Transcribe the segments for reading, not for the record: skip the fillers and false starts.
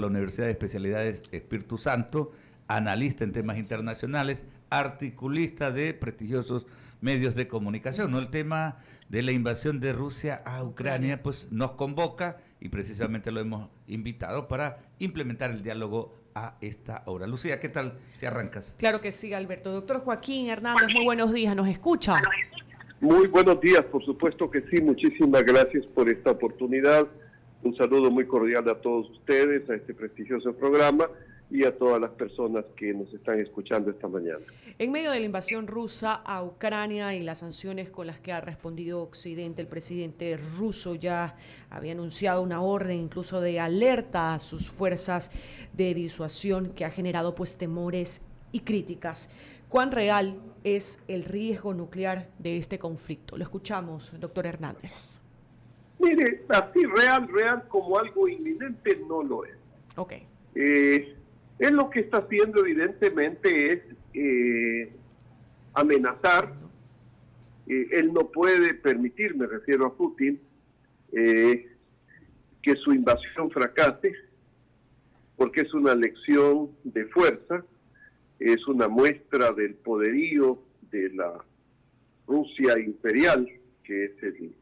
la Universidad de Especialidades Espíritu Santo, analista en temas internacionales, articulista de prestigiosos medios de comunicación, ¿no? El tema de la invasión de Rusia a Ucrania pues nos convoca y precisamente lo hemos invitado para implementar el diálogo a esta hora. Lucía, ¿qué tal si arrancas? Claro que sí, Alberto. Doctor Joaquín Hernández, muy buenos días, ¿nos escucha? Muy buenos días, por supuesto que sí, muchísimas gracias por esta oportunidad. Un saludo muy cordial a todos ustedes, a este prestigioso programa y a todas las personas que nos están escuchando esta mañana. En medio de la invasión rusa a Ucrania y las sanciones con las que ha respondido Occidente, el presidente ruso ya había anunciado una orden incluso de alerta a sus fuerzas de disuasión que ha generado pues temores y críticas. ¿Cuán real es el riesgo nuclear de este conflicto? Lo escuchamos, doctor Hernández. Mire, así real como algo inminente no lo es. Ok. Él lo que está haciendo evidentemente es amenazar. Él no puede permitir, me refiero a Putin, que su invasión fracase, porque es una lección de fuerza, es una muestra del poderío de la Rusia imperial, que es el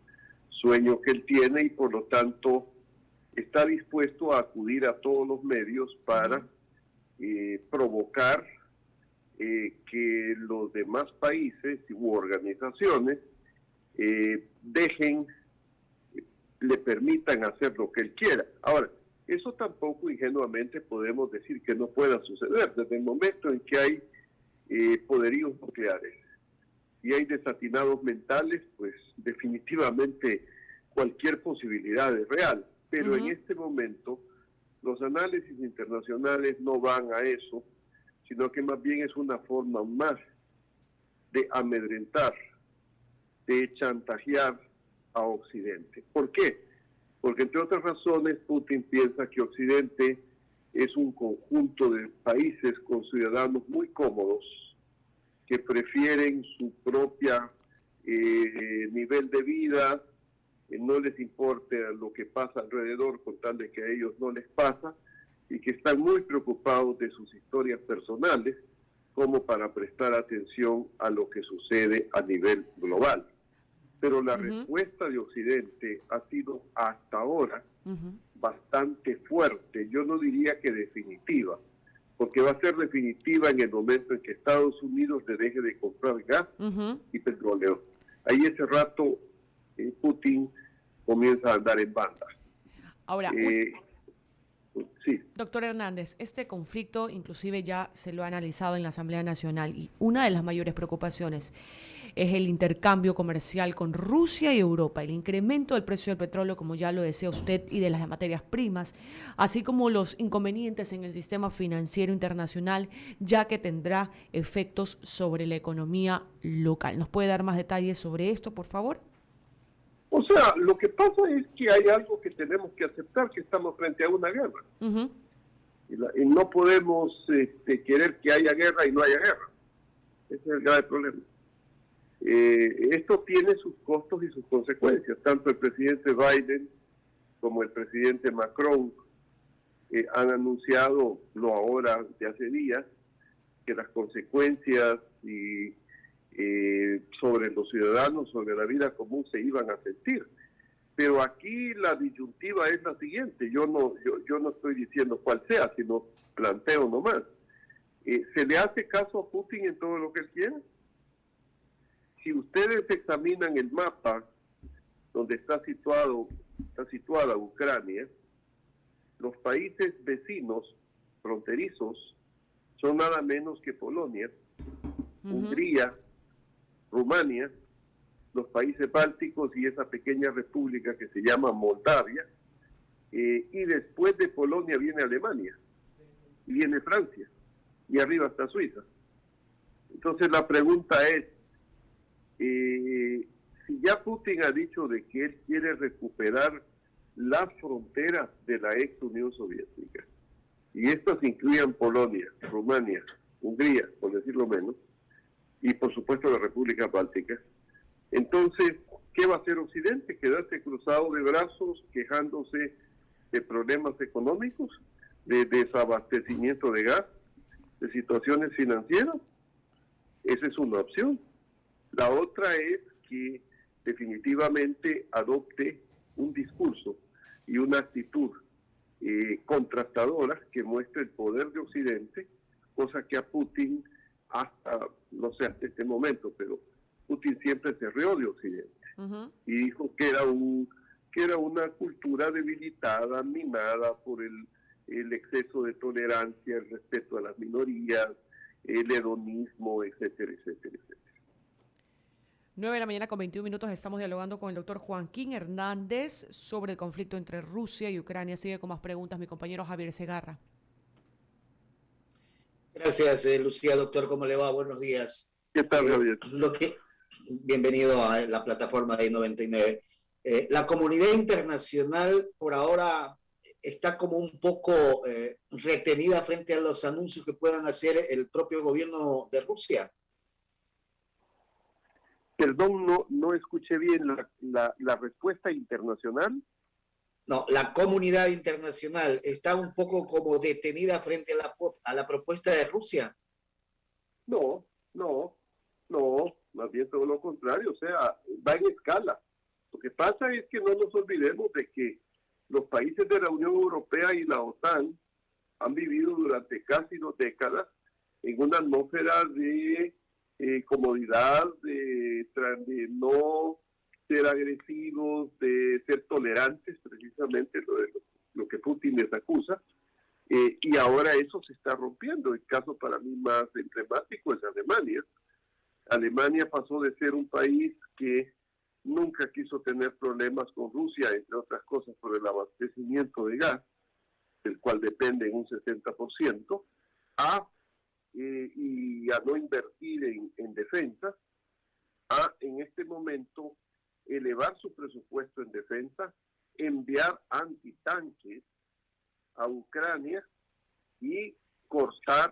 sueño que él tiene, y por lo tanto está dispuesto a acudir a todos los medios para provocar que los demás países u organizaciones le permitan hacer lo que él quiera. Ahora, eso tampoco ingenuamente podemos decir que no pueda suceder. Desde el momento en que hay poderíos nucleares y hay desatinados mentales, pues definitivamente cualquier posibilidad es real. Pero en este momento los análisis internacionales no van a eso, sino que más bien es una forma más de amedrentar, de chantajear a Occidente. ¿Por qué? Porque entre otras razones Putin piensa que Occidente es un conjunto de países con ciudadanos muy cómodos que prefieren su propia nivel de vida, no les importa lo que pasa alrededor con tal de que a ellos no les pasa, y que están muy preocupados de sus historias personales como para prestar atención a lo que sucede a nivel global. Pero la respuesta de Occidente ha sido hasta ahora bastante fuerte, yo no diría que definitiva, porque va a ser definitiva en el momento en que Estados Unidos le deje de comprar gas y petróleo. Ahí ese rato Putin comienza a andar en banda. Ahora, sí. Doctor Hernández, este conflicto inclusive ya se lo ha analizado en la Asamblea Nacional y una de las mayores preocupaciones es el intercambio comercial con Rusia y Europa, el incremento del precio del petróleo, como ya lo decía usted, y de las materias primas, así como los inconvenientes en el sistema financiero internacional, ya que tendrá efectos sobre la economía local. ¿Nos puede dar más detalles sobre esto, por favor? O sea, lo que pasa es que hay algo que tenemos que aceptar, que estamos frente a una guerra. Y no podemos querer que haya guerra y no haya guerra. Ese es el grave problema. Esto tiene sus costos y sus consecuencias. Tanto el presidente Biden como el presidente Macron han anunciado, no ahora, de hace días, que las consecuencias sobre los ciudadanos, sobre la vida común, se iban a sentir. Pero aquí la disyuntiva es la siguiente, yo no estoy diciendo cuál sea, sino planteo nomás. ¿Se le hace caso a Putin en todo lo que él quiere? Si ustedes examinan el mapa donde está situada Ucrania, los países vecinos, fronterizos, son nada menos que Polonia, Hungría, Rumania, los países bálticos y esa pequeña república que se llama Moldavia, y después de Polonia viene Alemania, y viene Francia, y arriba está Suiza. Entonces la pregunta es, si ya Putin ha dicho de que él quiere recuperar las fronteras de la ex Unión Soviética, y estas incluían Polonia, Rumania, Hungría, por decirlo menos, y por supuesto la República Báltica. Entonces, ¿qué va a hacer Occidente? ¿Quedarse cruzado de brazos, quejándose de problemas económicos? de desabastecimiento de gas, de situaciones financieras. Esa es una opción. La otra es que definitivamente adopte un discurso y una actitud contrastadora que muestre el poder de Occidente, cosa que a Putin no sé hasta este momento, pero Putin siempre se rió de Occidente y dijo que era una cultura debilitada, minada por el exceso de tolerancia, el respeto a las minorías, el hedonismo, etcétera, etcétera, etcétera. 9:21 a.m. Estamos dialogando con el doctor Joaquín Hernández sobre el conflicto entre Rusia y Ucrania. Sigue con más preguntas mi compañero Javier Segarra. Gracias, Lucía. Doctor, ¿cómo le va? Buenos días. ¿Qué tal, Javier? Bienvenido a la plataforma de I99. La comunidad internacional por ahora está como un poco retenida frente a los anuncios que puedan hacer el propio gobierno de Rusia. Perdón, no escuché bien la respuesta internacional. No, la comunidad internacional está un poco como detenida frente a la propuesta de Rusia. No, más bien todo lo contrario, o sea, va en escala. Lo que pasa es que no nos olvidemos de que los países de la Unión Europea y la OTAN han vivido durante casi 2 décadas en una atmósfera de comodidad, de no ser agresivos, de ser tolerantes, precisamente lo que Putin les acusa, y ahora eso se está rompiendo. El caso para mí más emblemático es Alemania. Alemania pasó de ser un país que nunca quiso tener problemas con Rusia, entre otras cosas por el abastecimiento de gas, del cual depende en un 60%, y a no invertir en defensa, en este momento elevar su presupuesto en defensa, enviar antitanques a Ucrania y cortar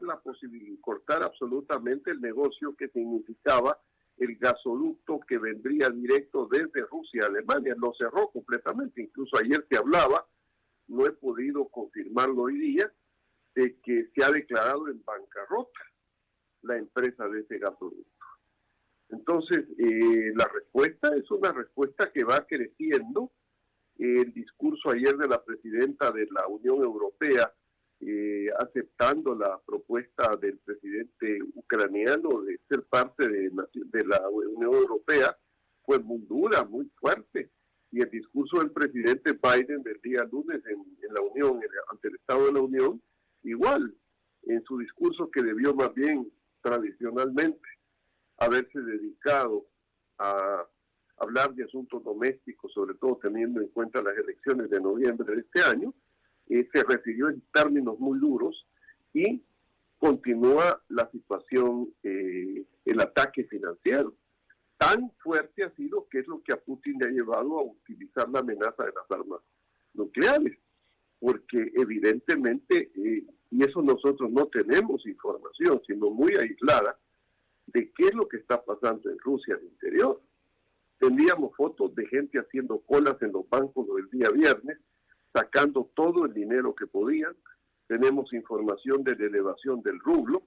absolutamente el negocio que significaba el gasoducto que vendría directo desde Rusia a Alemania. Lo cerró completamente. Incluso ayer se hablaba, no he podido confirmarlo hoy día, de que se ha declarado en bancarrota la empresa de ese gasoducto. Entonces, la respuesta es una respuesta que va creciendo. El discurso ayer de la presidenta de la Unión Europea, aceptando la propuesta del presidente ucraniano de ser parte de la Unión Europea, fue muy dura, muy fuerte. Y el discurso del presidente Biden del día lunes en la Unión, ante el Estado de la Unión, igual, en su discurso que debió más bien tradicionalmente haberse dedicado a hablar de asuntos domésticos, sobre todo teniendo en cuenta las elecciones de noviembre de este año, se refirió en términos muy duros y continúa la situación, el ataque financiero. Tan fuerte ha sido que es lo que a Putin le ha llevado a utilizar la amenaza de las armas nucleares, porque evidentemente, y eso nosotros no tenemos información, sino muy aislada, de qué es lo que está pasando en Rusia al interior. Teníamos fotos de gente haciendo colas en los bancos el día viernes, sacando todo el dinero que podían. Tenemos información de la elevación del rublo,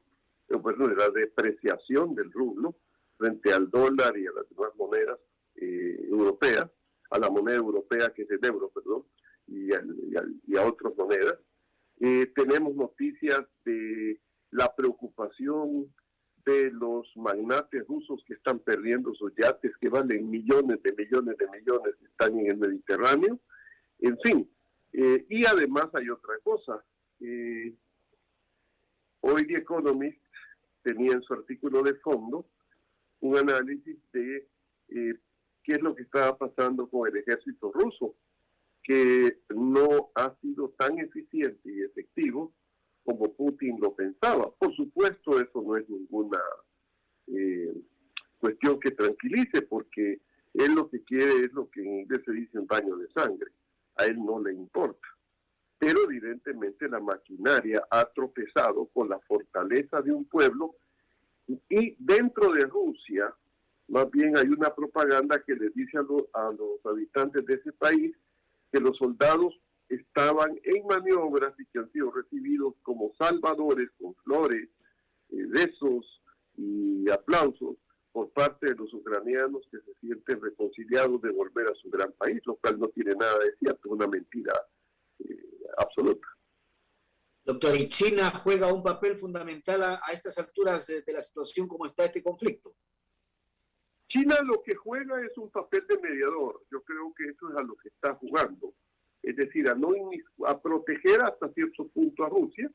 de la depreciación del rublo frente al dólar y a las demás monedas europeas, a la moneda europea que es el euro, y a otras monedas. Tenemos noticias de la preocupación de los magnates rusos que están perdiendo sus yates que valen millones de millones, están en el Mediterráneo. En fin, y además hay otra cosa. Hoy The Economist tenía en su artículo de fondo un análisis de qué es lo que estaba pasando con el ejército ruso, que no ha sido tan eficiente y efectivo como Putin lo pensaba. Por supuesto, eso no es ninguna cuestión que tranquilice, porque él lo que quiere es lo que en inglés se dice un baño de sangre. A él no le importa. Pero evidentemente la maquinaria ha tropezado con la fortaleza de un pueblo, y dentro de Rusia, más bien hay una propaganda que les dice a los habitantes de ese país que los soldados estaban en maniobras y que han sido recibidos como salvadores con flores, besos y aplausos por parte de los ucranianos que se sienten reconciliados de volver a su gran país, lo cual no tiene nada de cierto, es una mentira absoluta. Doctor, ¿y China juega un papel fundamental a estas alturas de la situación como está este conflicto? China lo que juega es un papel de mediador. Yo creo que eso es a lo que está jugando. Es decir, a proteger hasta cierto punto a Rusia,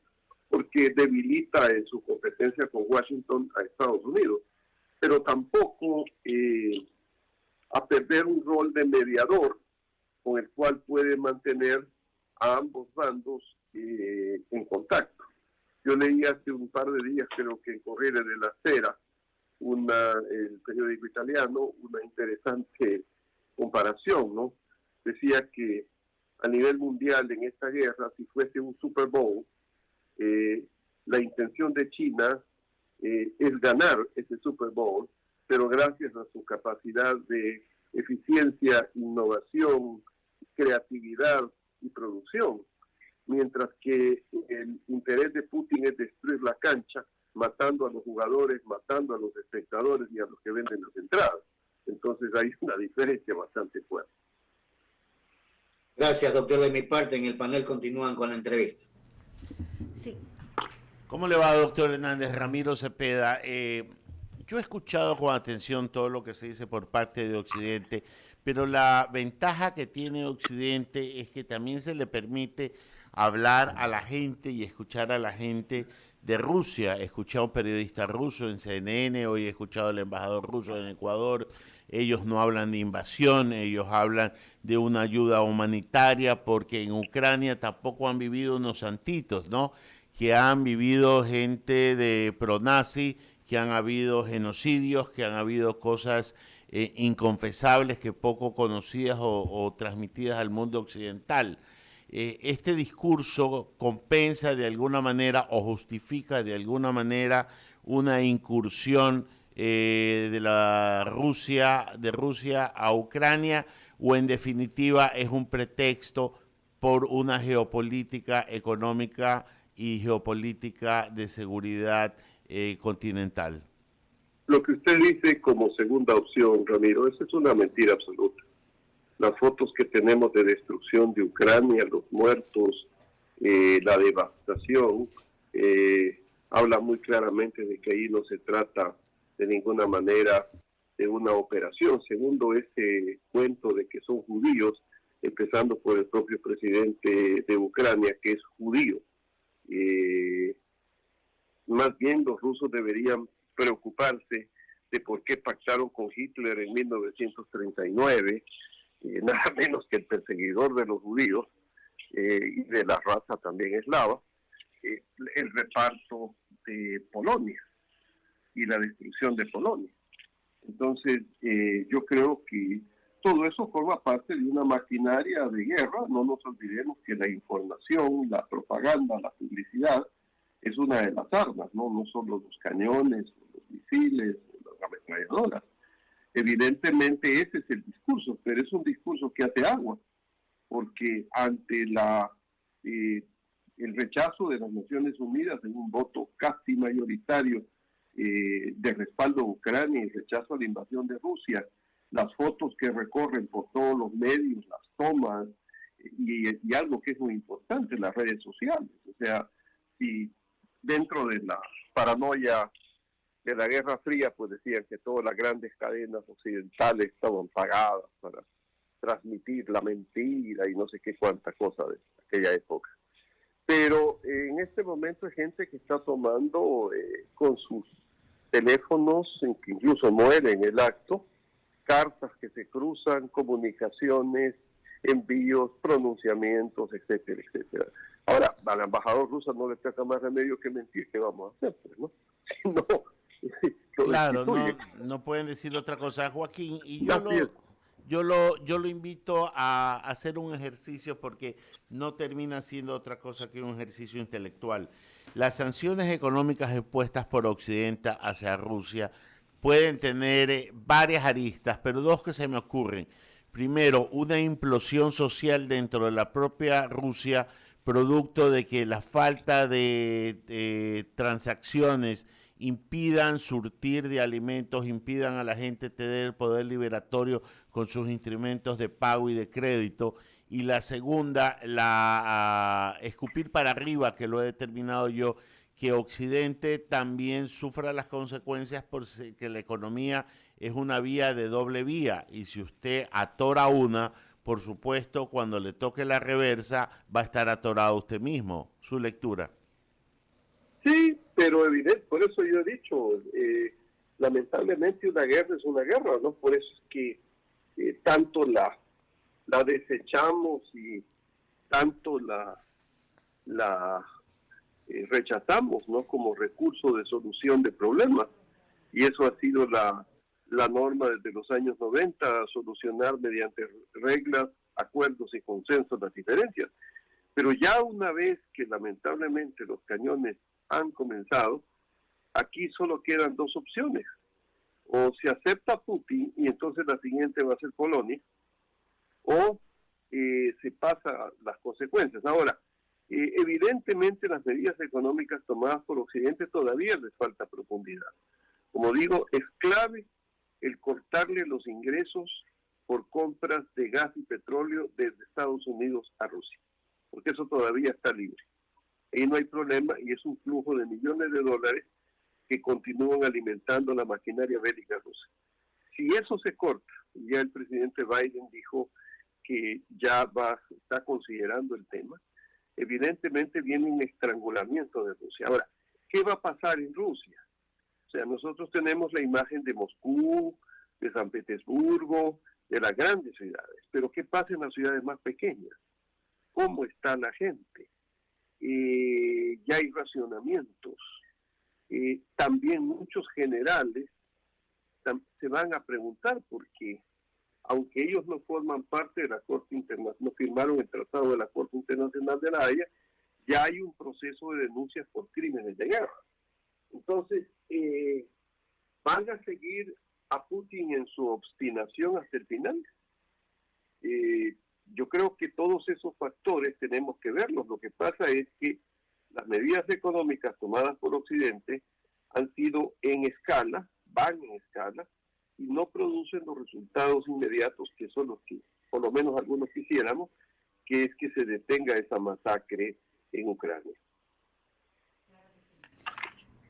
porque debilita en su competencia con Washington a Estados Unidos, pero tampoco a perder un rol de mediador con el cual puede mantener a ambos bandos en contacto. Yo leí hace un par de días, creo que en Corriere della Sera, el periódico italiano, una interesante comparación, ¿no? Decía que a nivel mundial en esta guerra, si fuese un Super Bowl, la intención de China es ganar ese Super Bowl, pero gracias a su capacidad de eficiencia, innovación, creatividad y producción, mientras que el interés de Putin es destruir la cancha, matando a los jugadores, matando a los espectadores y a los que venden las entradas. Entonces hay una diferencia bastante fuerte. Gracias, doctor. De mi parte, en el panel continúan con la entrevista. Sí. ¿Cómo le va, doctor Hernández? Ramiro Cepeda. Yo he escuchado con atención todo lo que se dice por parte de Occidente, pero la ventaja que tiene Occidente es que también se le permite hablar a la gente y escuchar a la gente de Rusia. He escuchado a un periodista ruso en CNN, hoy he escuchado al embajador ruso en Ecuador. Ellos no hablan de invasión, ellos hablan de una ayuda humanitaria, porque en Ucrania tampoco han vivido unos santitos, ¿no? Que han vivido gente de pronazi, que han habido genocidios, que han habido cosas inconfesables, que poco conocidas o transmitidas al mundo occidental. Este discurso compensa de alguna manera o justifica de alguna manera una incursión de Rusia a Ucrania, o en definitiva es un pretexto por una geopolítica económica y geopolítica de seguridad continental. Lo que usted dice como segunda opción, Ramiro, eso es una mentira absoluta. Las fotos que tenemos de destrucción de Ucrania, los muertos, la devastación, habla muy claramente de que ahí no se trata de ninguna manera de una operación. Segundo, ese cuento de que son judíos, empezando por el propio presidente de Ucrania, que es judío. Más bien los rusos deberían preocuparse de por qué pactaron con Hitler en 1939, nada menos que el perseguidor de los judíos y de la raza también eslava, el reparto de Polonia y la destrucción de Polonia. Entonces, yo creo que todo eso forma parte de una maquinaria de guerra. No nos olvidemos que la información, la propaganda, la publicidad es una de las armas, no solo los cañones, los misiles, las ametralladoras. Evidentemente ese es el discurso, pero es un discurso que hace agua, porque ante el rechazo de las Naciones Unidas en un voto casi mayoritario de respaldo a Ucrania y rechazo a la invasión de Rusia, las fotos que recorren por todos los medios, las tomas, y algo que es muy importante, las redes sociales. O sea, si dentro de la paranoia de la Guerra Fría, pues decían que todas las grandes cadenas occidentales estaban pagadas para transmitir la mentira y no sé qué cuánta cosa de aquella época. Pero en este momento hay gente que está tomando con sus teléfonos, que incluso muere en el acto, cartas que se cruzan, comunicaciones, envíos, pronunciamientos, etcétera, etcétera. Ahora, al embajador ruso no le toca más remedio que mentir. ¿Qué vamos a hacer? Pues, ¿no? No, claro, no pueden decir otra cosa, Joaquín, y yo lo invito a hacer un ejercicio, porque no termina siendo otra cosa que un ejercicio intelectual. Las sanciones económicas impuestas por Occidente hacia Rusia pueden tener varias aristas, pero dos que se me ocurren. primero, una implosión social dentro de la propia Rusia, producto de que la falta de transacciones impidan surtir de alimentos, impidan a la gente tener poder liberatorio con sus instrumentos de pago y de crédito. Y la segunda, escupir para arriba, que lo he determinado yo, que Occidente también sufra las consecuencias porque la economía es una vía de doble vía. Y si usted atora una, por supuesto, cuando le toque la reversa, va a estar atorado usted mismo. Su lectura. Sí, pero evidente, por eso yo he dicho, lamentablemente una guerra es una guerra, ¿no? Por eso es que tanto la desechamos y tanto la rechazamos, ¿no? Como recurso de solución de problemas. Y eso ha sido la norma desde los años 90, solucionar mediante reglas, acuerdos y consensos las diferencias. Pero ya una vez que lamentablemente los cañones han comenzado, aquí solo quedan dos opciones. O se acepta Putin y entonces la siguiente va a ser Polonia, o se pasa las consecuencias. Ahora, evidentemente las medidas económicas tomadas por Occidente todavía les falta profundidad. Como digo, es clave el cortarle los ingresos por compras de gas y petróleo desde Estados Unidos a Rusia, porque eso todavía está libre. Ahí no hay problema y es un flujo de millones de dólares que continúan alimentando la maquinaria bélica rusa. Si eso se corta, ya el presidente Biden dijo que ya está considerando el tema, evidentemente viene un estrangulamiento de Rusia. Ahora, ¿qué va a pasar en Rusia? O sea, nosotros tenemos la imagen de Moscú, de San Petersburgo, de las grandes ciudades, pero ¿qué pasa en las ciudades más pequeñas? ¿Cómo está la gente? Ya hay racionamientos. También muchos generales se van a preguntar por qué, aunque ellos no forman parte de la Corte Internacional, no firmaron el Tratado de la Corte Internacional de la Haya, ya hay un proceso de denuncias por crímenes de guerra. Entonces, ¿van a seguir a Putin en su obstinación hasta el final? Yo creo que todos esos factores tenemos que verlos. Lo que pasa es que las medidas económicas tomadas por Occidente han sido en escala, van en escala, y no producen los resultados inmediatos que son los que, por lo menos algunos quisiéramos, que es que se detenga esa masacre en Ucrania.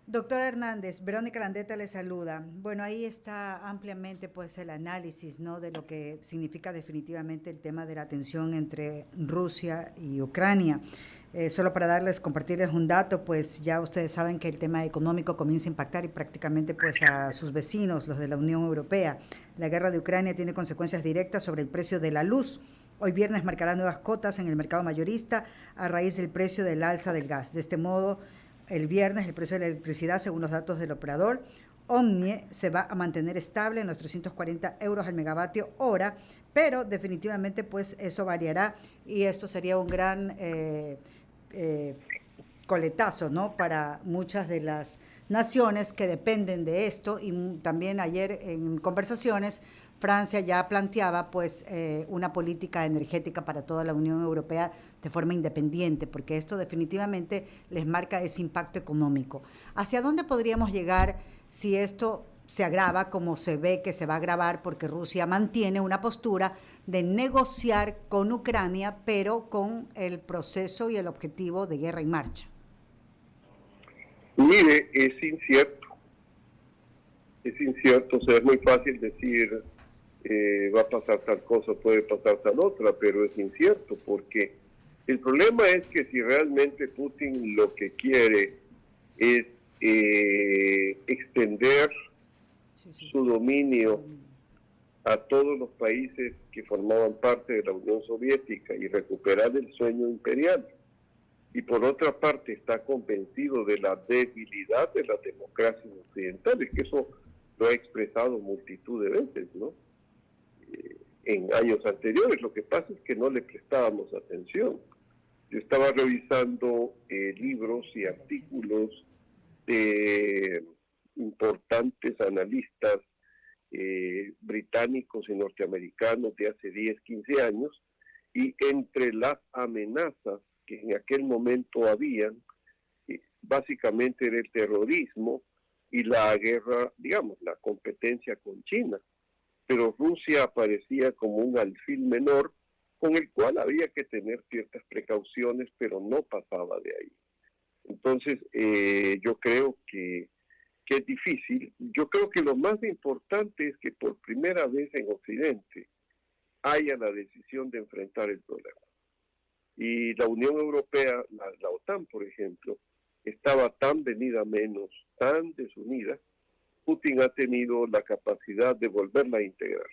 Doctora Hernández, Verónica Landeta le saluda. Bueno, ahí está ampliamente pues el análisis, ¿no?, de lo que significa definitivamente el tema de la tensión entre Rusia y Ucrania. Solo para compartirles un dato, pues ya ustedes saben que el tema económico comienza a impactar y prácticamente pues a sus vecinos, los de la Unión Europea. La guerra de Ucrania tiene consecuencias directas sobre el precio de la luz. Hoy viernes marcará nuevas cotas en el mercado mayorista a raíz del precio del alza del gas. De este modo, el viernes el precio de la electricidad, según los datos del operador Omnie, se va a mantener estable en los 340 euros al megavatio hora, pero definitivamente pues eso variará y esto sería un gran coletazo, ¿no?, para muchas de las naciones que dependen de esto. Y también ayer en conversaciones Francia ya planteaba pues una política energética para toda la Unión Europea de forma independiente, porque esto definitivamente les marca ese impacto económico. ¿Hacia dónde podríamos llegar si esto se agrava, como se ve que se va a agravar, porque Rusia mantiene una postura de negociar con Ucrania, pero con el proceso y el objetivo de guerra en marcha? Mire, es incierto, o sea, es muy fácil decir va a pasar tal cosa, puede pasar tal otra, pero es incierto, porque el problema es que si realmente Putin lo que quiere es extender su dominio a todos los países que formaban parte de la Unión Soviética y recuperar el sueño imperial, y por otra parte está convencido de la debilidad de las democracias occidentales, que eso lo ha expresado multitud de veces, ¿no?, en años anteriores. Lo que pasa es que no le prestábamos atención. Yo estaba revisando libros y artículos de importantes analistas británicos y norteamericanos de hace 10, 15 años, y entre las amenazas que en aquel momento habían, básicamente era el terrorismo y la guerra, digamos, la competencia con China. Pero Rusia aparecía como un alfil menor con el cual había que tener ciertas precauciones, pero no pasaba de ahí. Entonces, yo creo que es difícil. Yo creo que lo más importante es que por primera vez en Occidente haya la decisión de enfrentar el problema. Y la Unión Europea, la OTAN, por ejemplo, estaba tan venida menos, tan desunida. Putin ha tenido la capacidad de volverla a integrar.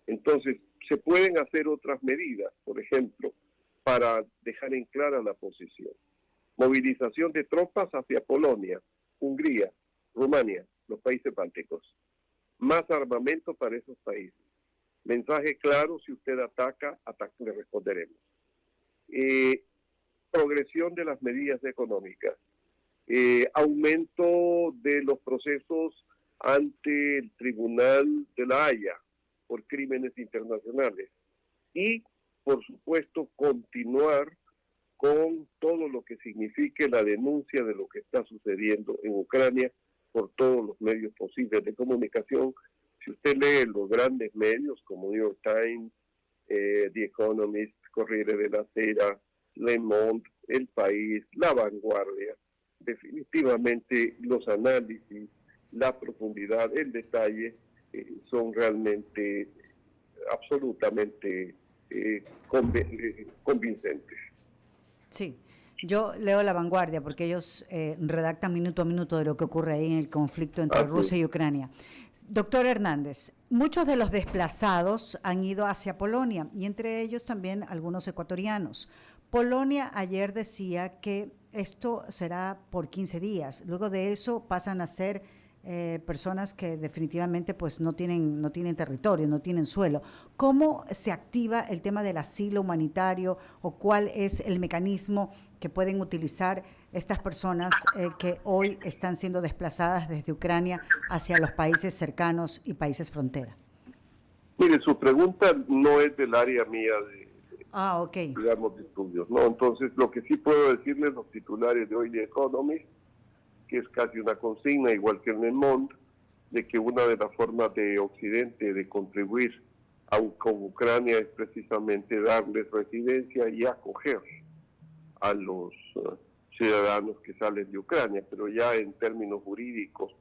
Entonces, se pueden hacer otras medidas, por ejemplo, para dejar en clara la posición. Movilización de tropas hacia Polonia, Hungría, Rumania, los países bálticos. Más armamento para esos países. Mensaje claro: si usted ataca, le responderemos. Progresión de las medidas económicas. Aumento de los procesos ante el Tribunal de la Haya por crímenes internacionales. Y, por supuesto, continuar con todo lo que signifique la denuncia de lo que está sucediendo en Ucrania por todos los medios posibles de comunicación. Si usted lee los grandes medios como New York Times, The Economist, Corriere della Sera, Le Monde, El País, La Vanguardia, definitivamente los análisis, la profundidad, el detalle son realmente absolutamente convincentes. Sí, yo leo La Vanguardia porque ellos redactan minuto a minuto de lo que ocurre ahí en el conflicto entre Rusia y Ucrania. Doctor Hernández, muchos de los desplazados han ido hacia Polonia y entre ellos también algunos ecuatorianos. Polonia ayer decía que esto será por 15 días. Luego de eso pasan a ser personas que definitivamente pues no tienen territorio, no tienen suelo. ¿Cómo se activa el tema del asilo humanitario o cuál es el mecanismo que pueden utilizar estas personas que hoy están siendo desplazadas desde Ucrania hacia los países cercanos y países frontera? Mire, su pregunta no es del área mía okay. digamos, de estudios, ¿no? Entonces, lo que sí puedo decirles, los titulares de hoy de Economist, que es casi una consigna, igual que en Le Monde, de que una de las formas de Occidente de contribuir con Ucrania es precisamente darles residencia y acoger a los ciudadanos que salen de Ucrania, pero ya en términos jurídicos,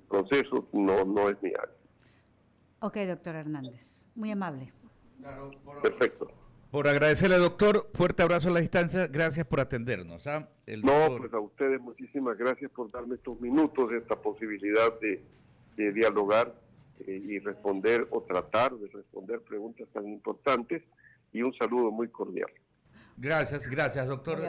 procesos, no es mi área. Ok, doctor Hernández, muy amable. Claro, Perfecto. Por agradecerle, doctor, fuerte abrazo a la distancia, gracias por atendernos. Pues a ustedes muchísimas gracias por darme estos minutos, esta posibilidad de dialogar y responder o tratar de responder preguntas tan importantes, y un saludo muy cordial. Gracias, doctor,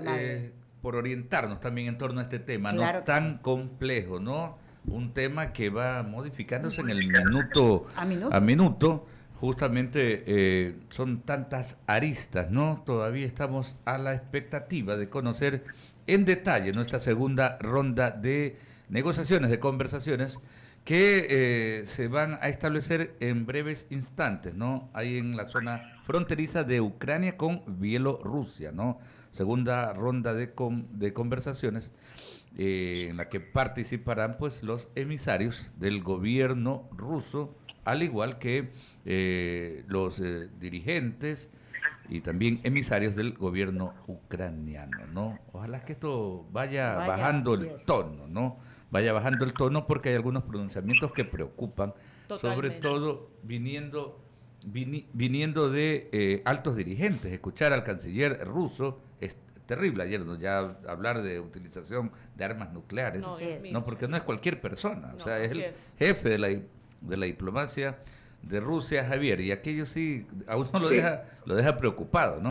por orientarnos también en torno a este tema, claro, ¿no? Tan complejo, ¿no? Un tema que va modificándose en el minuto a minuto. Justamente son tantas aristas, ¿no? Todavía estamos a la expectativa de conocer en detalle nuestra segunda ronda de negociaciones, de conversaciones que se van a establecer en breves instantes, ¿no? Ahí en la zona fronteriza de Ucrania con Bielorrusia, ¿no? Segunda ronda de conversaciones en la que participarán pues los emisarios del gobierno ruso, al igual que los dirigentes y también emisarios del gobierno ucraniano, ¿no? Ojalá que esto vaya bajando el tono, ¿no? Vaya bajando el tono, porque hay algunos pronunciamientos que preocupan, sobre todo viniendo de altos dirigentes. Escuchar al canciller ruso es terrible. Ayer ya hablar de utilización de armas nucleares, no, porque no es cualquier persona, o sea, es el jefe de la diplomacia de Rusia, Javier, y aquello sí a uno lo deja preocupado, ¿no?